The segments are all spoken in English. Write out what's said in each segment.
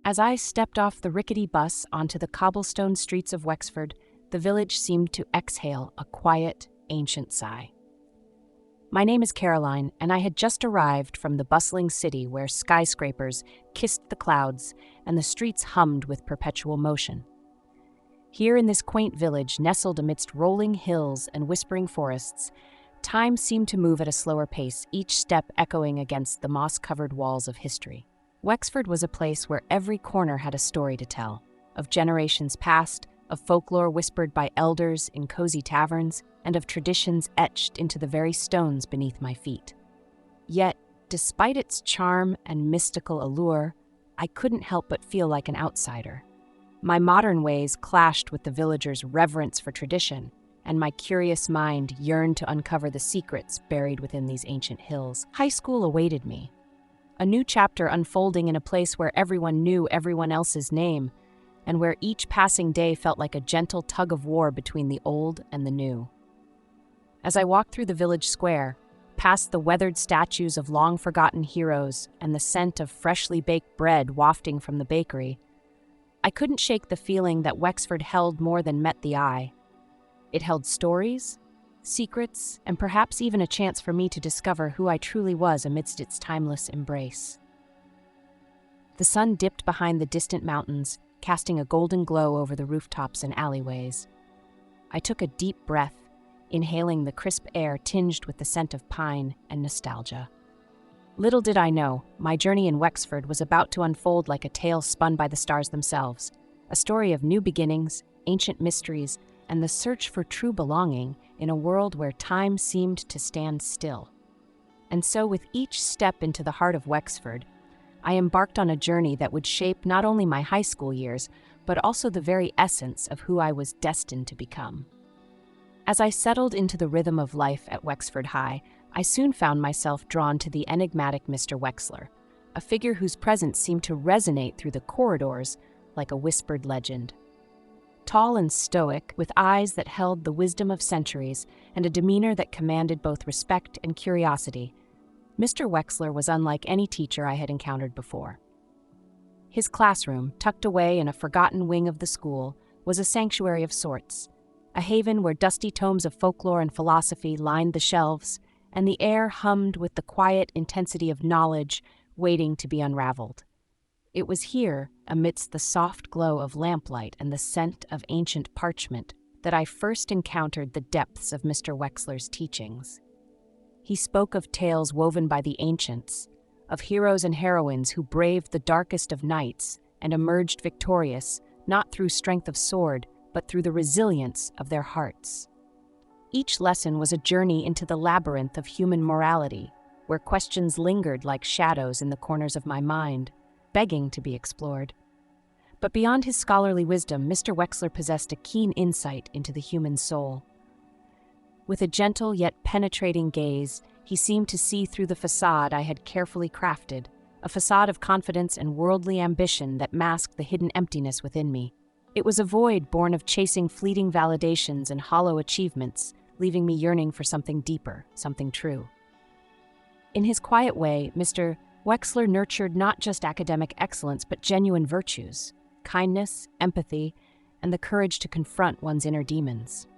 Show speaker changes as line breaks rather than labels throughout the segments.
As I stepped off the rickety bus onto the cobblestone streets of Wexford, the village seemed to exhale a quiet, ancient sigh. My name is Caroline, and I had just arrived from the bustling city where skyscrapers kissed the clouds and the streets hummed with perpetual motion. Here in this quaint village, nestled amidst rolling hills and whispering forests, time seemed to move at a slower pace, each step echoing against the moss-covered walls of history. Wexford was a place where every corner had a story to tell, of generations past, of folklore whispered by elders in cozy taverns, and of traditions etched into the very stones beneath my feet. Yet, despite its charm and mystical allure, I couldn't help but feel like an outsider. My modern ways clashed with the villagers' reverence for tradition, and my curious mind yearned to uncover the secrets buried within these ancient hills. High school awaited me, a new chapter unfolding in a place where everyone knew everyone else's name, and where each passing day felt like a gentle tug of war between the old and the new. As I walked through the village square, past the weathered statues of long-forgotten heroes and the scent of freshly baked bread wafting from the bakery, I couldn't shake the feeling that Wexford held more than met the eye. It held stories, secrets, and perhaps even a chance for me to discover who I truly was amidst its timeless embrace. The sun dipped behind the distant mountains, casting a golden glow over the rooftops and alleyways. I took a deep breath, inhaling the crisp air tinged with the scent of pine and nostalgia. Little did I know, my journey in Wexford was about to unfold like a tale spun by the stars themselves, a story of new beginnings, ancient mysteries, and the search for true belonging in a world where time seemed to stand still. And so, with each step into the heart of Wexford, I embarked on a journey that would shape not only my high school years, but also the very essence of who I was destined to become. As I settled into the rhythm of life at Wexford High, I soon found myself drawn to the enigmatic Mr. Wexler, a figure whose presence seemed to resonate through the corridors like a whispered legend. Tall and stoic, with eyes that held the wisdom of centuries and a demeanor that commanded both respect and curiosity, Mr. Wexler was unlike any teacher I had encountered before. His classroom, tucked away in a forgotten wing of the school, was a sanctuary of sorts, a haven where dusty tomes of folklore and philosophy lined the shelves, and the air hummed with the quiet intensity of knowledge waiting to be unraveled. It was here, amidst the soft glow of lamplight and the scent of ancient parchment, that I first encountered the depths of Mr. Wexler's teachings. He spoke of tales woven by the ancients, of heroes and heroines who braved the darkest of nights and emerged victorious, not through strength of sword, but through the resilience of their hearts. Each lesson was a journey into the labyrinth of human morality, where questions lingered like shadows in the corners of my mind, begging to be explored. But beyond his scholarly wisdom, Mr. Wexler possessed a keen insight into the human soul. With a gentle yet penetrating gaze, he seemed to see through the facade I had carefully crafted, a facade of confidence and worldly ambition that masked the hidden emptiness within me. It was a void born of chasing fleeting validations and hollow achievements, leaving me yearning for something deeper, something true. In his quiet way, Mr. Wexler nurtured not just academic excellence, but genuine virtues, kindness, empathy, and the courage to confront one's inner demons.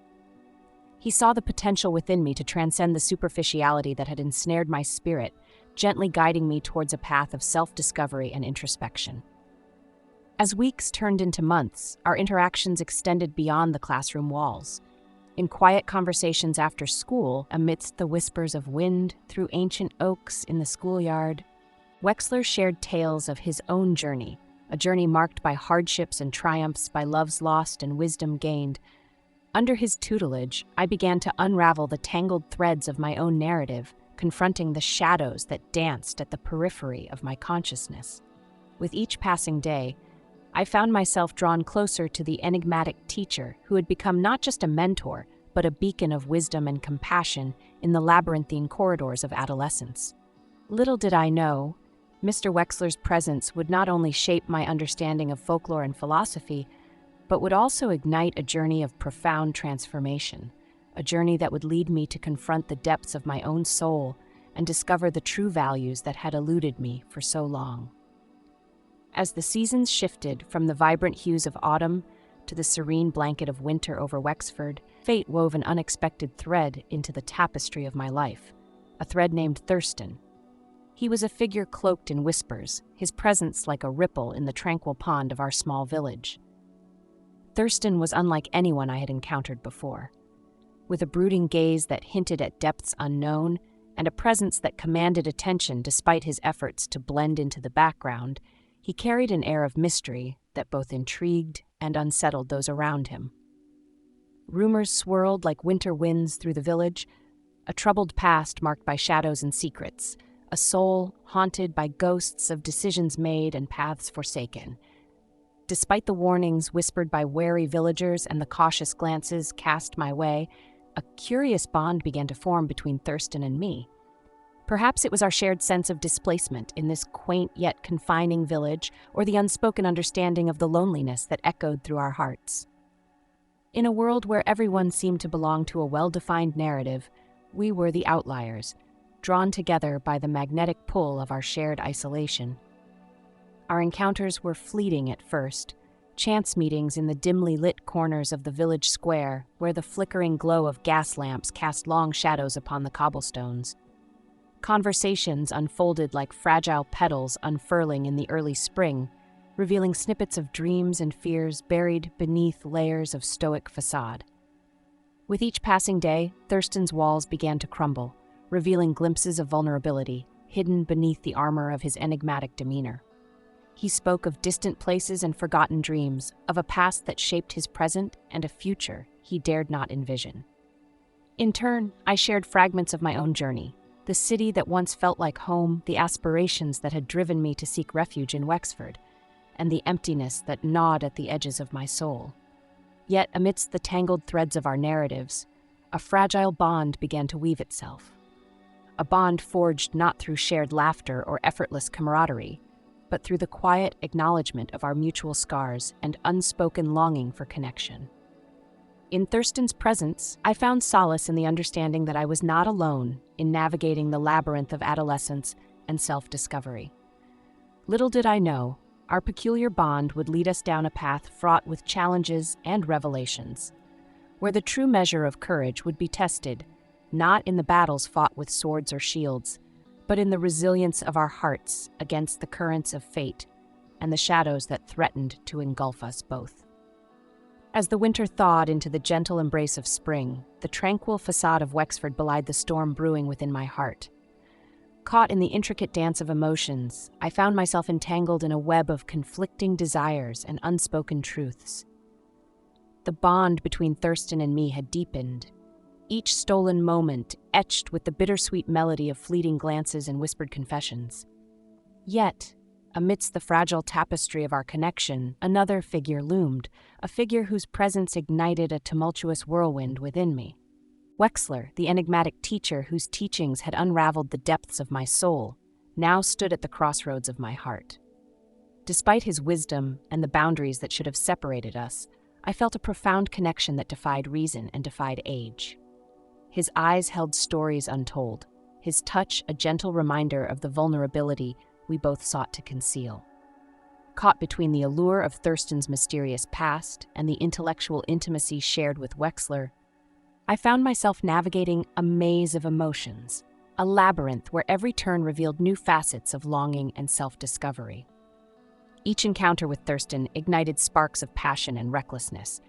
He saw the potential within me to transcend the superficiality that had ensnared my spirit, gently guiding me towards a path of self-discovery and introspection. As weeks turned into months, our interactions extended beyond the classroom walls. In quiet conversations after school, amidst the whispers of wind through ancient oaks in the schoolyard, Wexler shared tales of his own journey, a journey marked by hardships and triumphs, by loves lost and wisdom gained. Under his tutelage, I began to unravel the tangled threads of my own narrative, confronting the shadows that danced at the periphery of my consciousness. With each passing day, I found myself drawn closer to the enigmatic teacher who had become not just a mentor, but a beacon of wisdom and compassion in the labyrinthine corridors of adolescence. Little did I know, Mr. Wexler's presence would not only shape my understanding of folklore and philosophy, but would also ignite a journey of profound transformation, a journey that would lead me to confront the depths of my own soul and discover the true values that had eluded me for so long. As the seasons shifted from the vibrant hues of autumn to the serene blanket of winter over Wexford, fate wove an unexpected thread into the tapestry of my life, a thread named Thurston. He was a figure cloaked in whispers, his presence like a ripple in the tranquil pond of our small village. Thurston was unlike anyone I had encountered before. With a brooding gaze that hinted at depths unknown, and a presence that commanded attention despite his efforts to blend into the background, he carried an air of mystery that both intrigued and unsettled those around him. Rumors swirled like winter winds through the village, a troubled past marked by shadows and secrets, a soul haunted by ghosts of decisions made and paths forsaken. Despite the warnings whispered by wary villagers and the cautious glances cast my way, a curious bond began to form between Thurston and me. Perhaps it was our shared sense of displacement in this quaint yet confining village, or the unspoken understanding of the loneliness that echoed through our hearts. In a world where everyone seemed to belong to a well-defined narrative, we were the outliers, drawn together by the magnetic pull of our shared isolation. Our encounters were fleeting at first, chance meetings in the dimly lit corners of the village square, where the flickering glow of gas lamps cast long shadows upon the cobblestones. Conversations unfolded like fragile petals unfurling in the early spring, revealing snippets of dreams and fears buried beneath layers of stoic facade. With each passing day, Thurston's walls began to crumble, revealing glimpses of vulnerability hidden beneath the armor of his enigmatic demeanor. He spoke of distant places and forgotten dreams, of a past that shaped his present and a future he dared not envision. In turn, I shared fragments of my own journey, the city that once felt like home, the aspirations that had driven me to seek refuge in Wexford, and the emptiness that gnawed at the edges of my soul. Yet, amidst the tangled threads of our narratives, a fragile bond began to weave itself. A bond forged not through shared laughter or effortless camaraderie, but through the quiet acknowledgement of our mutual scars and unspoken longing for connection. In Thurston's presence, I found solace in the understanding that I was not alone in navigating the labyrinth of adolescence and self-discovery. Little did I know, our peculiar bond would lead us down a path fraught with challenges and revelations, where the true measure of courage would be tested, not in the battles fought with swords or shields, but in the resilience of our hearts against the currents of fate and the shadows that threatened to engulf us both. As the winter thawed into the gentle embrace of spring, the tranquil facade of Wexford belied the storm brewing within my heart. Caught in the intricate dance of emotions, I found myself entangled in a web of conflicting desires and unspoken truths. The bond between Thurston and me had deepened, each stolen moment etched with the bittersweet melody of fleeting glances and whispered confessions. Yet, amidst the fragile tapestry of our connection, another figure loomed, a figure whose presence ignited a tumultuous whirlwind within me. Wexler, the enigmatic teacher whose teachings had unraveled the depths of my soul, now stood at the crossroads of my heart. Despite his wisdom and the boundaries that should have separated us, I felt a profound connection that defied reason and defied age. His eyes held stories untold, his touch a gentle reminder of the vulnerability we both sought to conceal. Caught between the allure of Thurston's mysterious past and the intellectual intimacy shared with Wexler, I found myself navigating a maze of emotions, a labyrinth where every turn revealed new facets of longing and self-discovery. Each encounter with Thurston ignited sparks of passion and recklessness,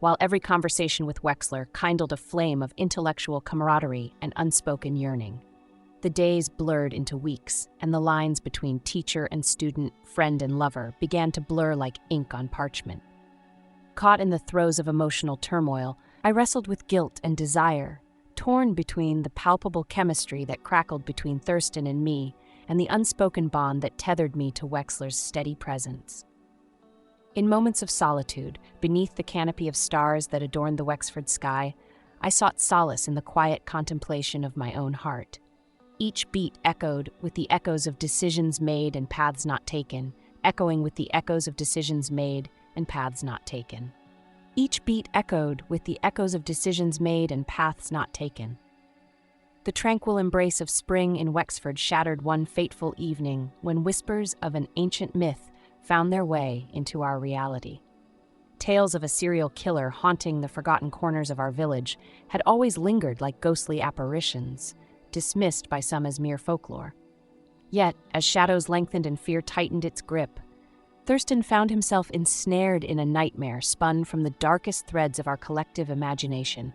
while every conversation with Wexler kindled a flame of intellectual camaraderie and unspoken yearning. The days blurred into weeks, and the lines between teacher and student, friend and lover began to blur like ink on parchment. Caught in the throes of emotional turmoil, I wrestled with guilt and desire, torn between the palpable chemistry that crackled between Thurston and me and the unspoken bond that tethered me to Wexler's steady presence. In moments of solitude, beneath the canopy of stars that adorned the Wexford sky, I sought solace in the quiet contemplation of my own heart. Each beat echoed with the echoes of decisions made and paths not taken, echoing with the echoes of decisions made and paths not taken. Each beat echoed with the echoes of decisions made and paths not taken. The tranquil embrace of spring in Wexford shattered one fateful evening when whispers of an ancient myth found their way into our reality. Tales of a serial killer haunting the forgotten corners of our village had always lingered like ghostly apparitions, dismissed by some as mere folklore. Yet, as shadows lengthened and fear tightened its grip, Thurston found himself ensnared in a nightmare spun from the darkest threads of our collective imagination.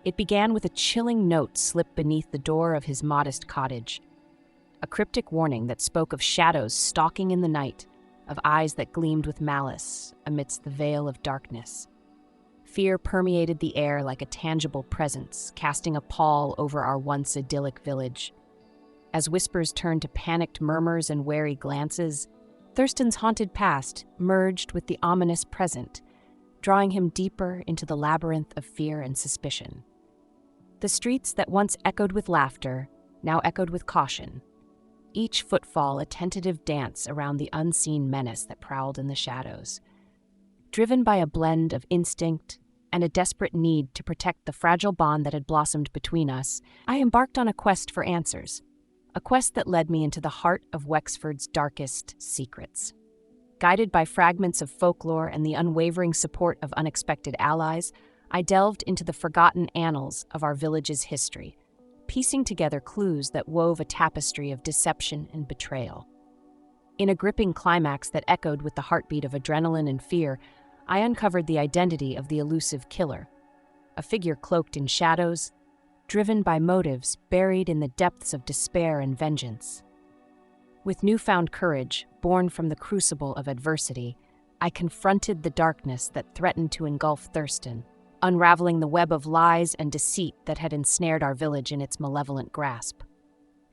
It began with a chilling note slipped beneath the door of his modest cottage, a cryptic warning that spoke of shadows stalking in the night, of eyes that gleamed with malice amidst the veil of darkness. Fear permeated the air like a tangible presence, casting a pall over our once idyllic village. As whispers turned to panicked murmurs and wary glances, Thurston's haunted past merged with the ominous present, drawing him deeper into the labyrinth of fear and suspicion. The streets that once echoed with laughter now echoed with caution, each footfall a tentative dance around the unseen menace that prowled in the shadows. Driven by a blend of instinct and a desperate need to protect the fragile bond that had blossomed between us, I embarked on a quest for answers, a quest that led me into the heart of Wexford's darkest secrets. Guided by fragments of folklore and the unwavering support of unexpected allies, I delved into the forgotten annals of our village's history, piecing together clues that wove a tapestry of deception and betrayal. In a gripping climax that echoed with the heartbeat of adrenaline and fear, I uncovered the identity of the elusive killer, a figure cloaked in shadows, driven by motives buried in the depths of despair and vengeance. With newfound courage, born from the crucible of adversity, I confronted the darkness that threatened to engulf Thurston, unraveling the web of lies and deceit that had ensnared our village in its malevolent grasp.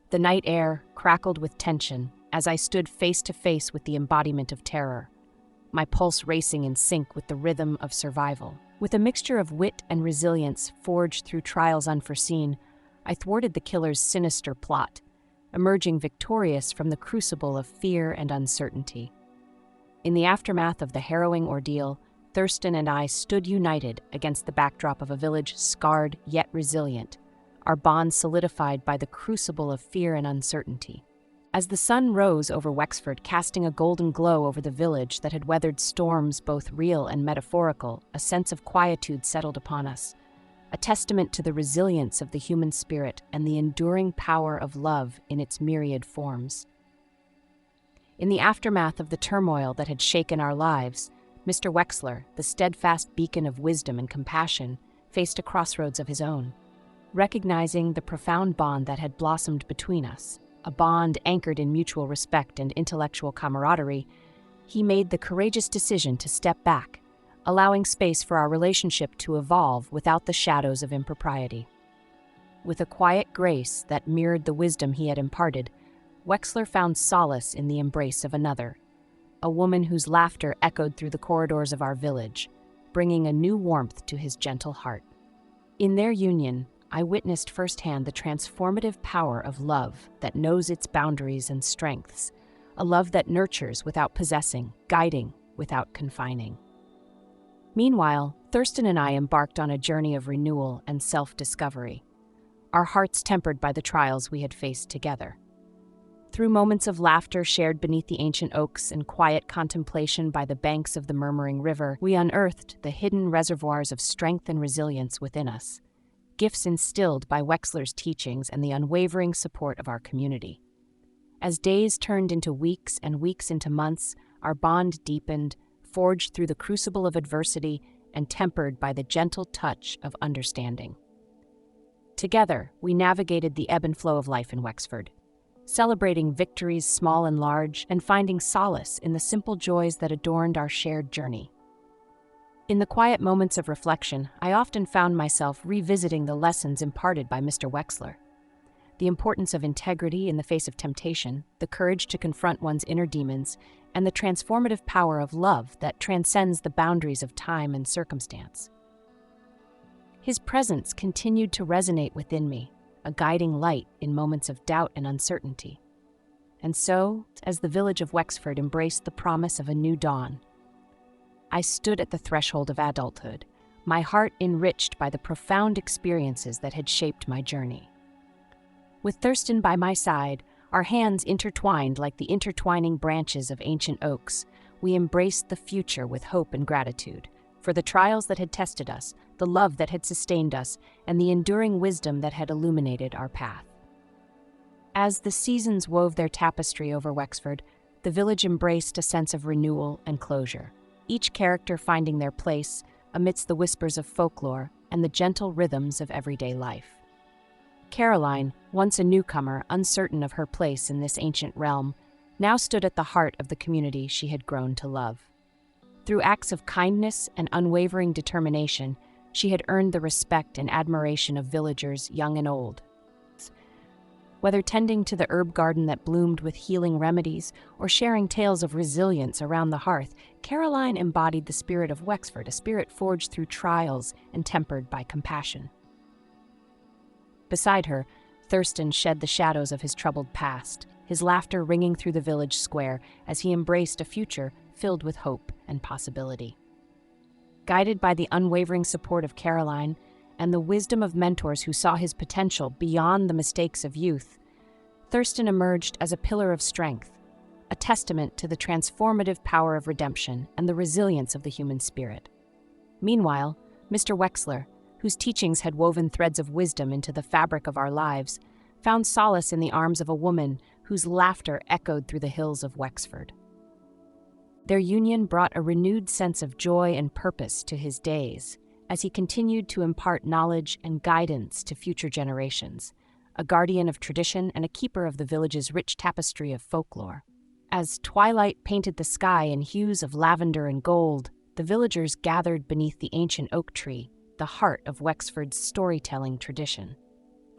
The night air crackled with tension as I stood face to face with the embodiment of terror, my pulse racing in sync with the rhythm of survival. With a mixture of wit and resilience forged through trials unforeseen, I thwarted the killer's sinister plot, emerging victorious from the crucible of fear and uncertainty. In the aftermath of the harrowing ordeal, Thurston and I stood united against the backdrop of a village scarred yet resilient, our bond solidified by the crucible of fear and uncertainty. As the sun rose over Wexford, casting a golden glow over the village that had weathered storms both real and metaphorical, a sense of quietude settled upon us, a testament to the resilience of the human spirit and the enduring power of love in its myriad forms. In the aftermath of the turmoil that had shaken our lives, Mr. Wexler, the steadfast beacon of wisdom and compassion, faced a crossroads of his own. Recognizing the profound bond that had blossomed between us, a bond anchored in mutual respect and intellectual camaraderie, he made the courageous decision to step back, allowing space for our relationship to evolve without the shadows of impropriety. With a quiet grace that mirrored the wisdom he had imparted, Wexler found solace in the embrace of another, a woman whose laughter echoed through the corridors of our village, bringing a new warmth to his gentle heart. In their union, I witnessed firsthand the transformative power of love that knows its boundaries and strengths, a love that nurtures without possessing, guiding without confining. Meanwhile, Thurston and I embarked on a journey of renewal and self-discovery, our hearts tempered by the trials we had faced together. Through moments of laughter shared beneath the ancient oaks and quiet contemplation by the banks of the murmuring river, we unearthed the hidden reservoirs of strength and resilience within us, gifts instilled by Wexler's teachings and the unwavering support of our community. As days turned into weeks and weeks into months, our bond deepened, forged through the crucible of adversity and tempered by the gentle touch of understanding. Together, we navigated the ebb and flow of life in Wexford, celebrating victories small and large and finding solace in the simple joys that adorned our shared journey. In the quiet moments of reflection, I often found myself revisiting the lessons imparted by Mr. Wexler. The importance of integrity in the face of temptation, the courage to confront one's inner demons, and the transformative power of love that transcends the boundaries of time and circumstance. His presence continued to resonate within me, a guiding light in moments of doubt and uncertainty. And so, as the village of Wexford embraced the promise of a new dawn, I stood at the threshold of adulthood, my heart enriched by the profound experiences that had shaped my journey. With Thurston by my side, our hands intertwined like the intertwining branches of ancient oaks, we embraced the future with hope and gratitude for the trials that had tested us, the love that had sustained us, and the enduring wisdom that had illuminated our path. As the seasons wove their tapestry over Wexford, the village embraced a sense of renewal and closure, each character finding their place amidst the whispers of folklore and the gentle rhythms of everyday life. Caroline, once a newcomer uncertain of her place in this ancient realm, now stood at the heart of the community she had grown to love. Through acts of kindness and unwavering determination, she had earned the respect and admiration of villagers young and old. Whether tending to the herb garden that bloomed with healing remedies or sharing tales of resilience around the hearth, Caroline embodied the spirit of Wexford, a spirit forged through trials and tempered by compassion. Beside her, Thurston shed the shadows of his troubled past, his laughter ringing through the village square as he embraced a future filled with hope and possibility. Guided by the unwavering support of Caroline and the wisdom of mentors who saw his potential beyond the mistakes of youth, Thurston emerged as a pillar of strength, a testament to the transformative power of redemption and the resilience of the human spirit. Meanwhile, Mr. Wexler, whose teachings had woven threads of wisdom into the fabric of our lives, found solace in the arms of a woman whose laughter echoed through the hills of Wexford. Their union brought a renewed sense of joy and purpose to his days as he continued to impart knowledge and guidance to future generations, a guardian of tradition and a keeper of the village's rich tapestry of folklore. As twilight painted the sky in hues of lavender and gold, the villagers gathered beneath the ancient oak tree, the heart of Wexford's storytelling tradition.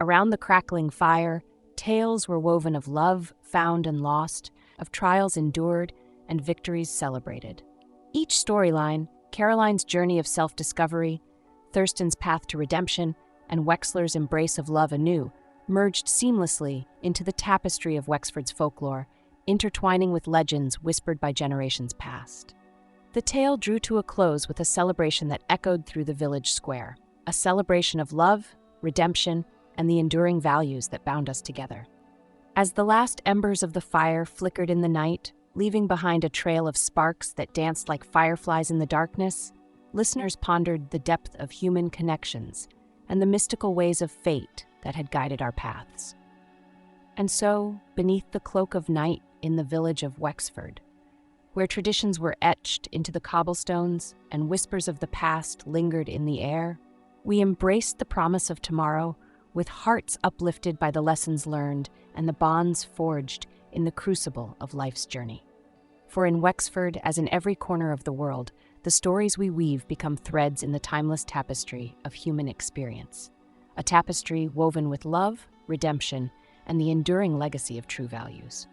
Around the crackling fire, tales were woven of love found and lost, of trials endured, and victories celebrated. Each storyline, Caroline's journey of self-discovery, Thurston's path to redemption, and Wexler's embrace of love anew, merged seamlessly into the tapestry of Wexford's folklore, intertwining with legends whispered by generations past. The tale drew to a close with a celebration that echoed through the village square, a celebration of love, redemption, and the enduring values that bound us together. As the last embers of the fire flickered in the night, leaving behind a trail of sparks that danced like fireflies in the darkness, listeners pondered the depth of human connections and the mystical ways of fate that had guided our paths. And so, beneath the cloak of night in the village of Wexford, where traditions were etched into the cobblestones and whispers of the past lingered in the air, we embraced the promise of tomorrow with hearts uplifted by the lessons learned and the bonds forged in the crucible of life's journey. For in Wexford, as in every corner of the world, the stories we weave become threads in the timeless tapestry of human experience, a tapestry woven with love, redemption, and the enduring legacy of true values.